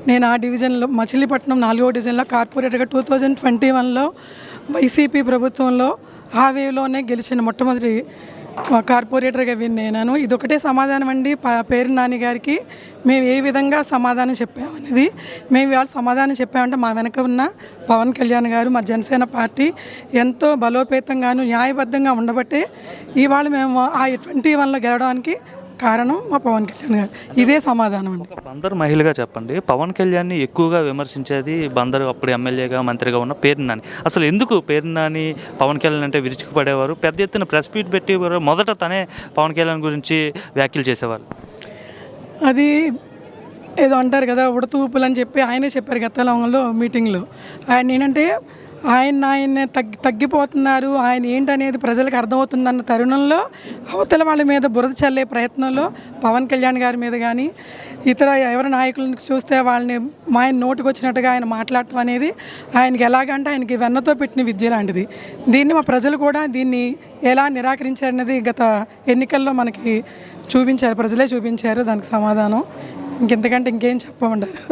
నేను ఆ డివిజన్లో మచిలీపట్నం 4వ డివిజన్లో కార్పొరేటర్గా 2021లో వైసీపీ ప్రభుత్వంలో ఆ వేవ్లోనే గెలిచిన మొట్టమొదటి కార్పొరేటర్గా నేనాను. ఇదొకటే సమాధానం అండి పేర్ని నాని గారికి. మేము ఏ విధంగా సమాధానం చెప్పామనేది, మేము ఇవాళ సమాధానం చెప్పామంటే మా వెనక ఉన్న పవన్ కళ్యాణ్ గారు, మా జనసేన పార్టీ ఎంతో బలోపేతంగాను న్యాయబద్ధంగా ఉండబట్టే ఇవాళ మేము ఆ 21లో గెలవడానికి కారణం మా పవన్ కళ్యాణ్ గారు. ఇదే సమాధానం అండి. బందరు మహిళగా చెప్పండి, పవన్ కళ్యాణ్ని ఎక్కువగా విమర్శించేది బందరు అప్పుడు ఎమ్మెల్యేగా మంత్రిగా ఉన్న పేర్ని నాని. అసలు ఎందుకు పేర్ని నాని పవన్ కళ్యాణ్ అంటే విరుచుకుపడేవారు? పెద్ద ఎత్తున ప్రెస్ మీట్ పెట్టి మొదట తనే పవన్ కళ్యాణ్ గురించి వ్యాఖ్యలు చేసేవారు. అది ఏదో అంటారు కదా, ఉడతూపులు అని చెప్పి ఆయనే చెప్పారు గతంలో మీటింగ్లో. ఆయన ఏంటంటే ఆయన్నే తగ్గిపోతున్నారు, ఆయన ఏంటనేది ప్రజలకు అర్థమవుతుందన్న తరుణంలో అవతల వాళ్ళ మీద బురద చల్లే ప్రయత్నంలో పవన్ కళ్యాణ్ గారి మీద కానీ ఇతర ఎవరి నాయకులను చూస్తే వాళ్ళని ఆయన నోటికి వచ్చినట్టుగా ఆయన మాట్లాడటం అనేది ఆయనకి ఎలాగంటే ఆయనకి వెన్నతో పెట్టిన విద్య లాంటిది. దీన్ని మా ప్రజలు కూడా దీన్ని ఎలా నిరాకరించారనేది గత ఎన్నికల్లో మనకి చూపించారు, ప్రజలే చూపించారు దానికి సమాధానం. ఇంకెంతకంటే ఇంకేం చెప్పమంటారు.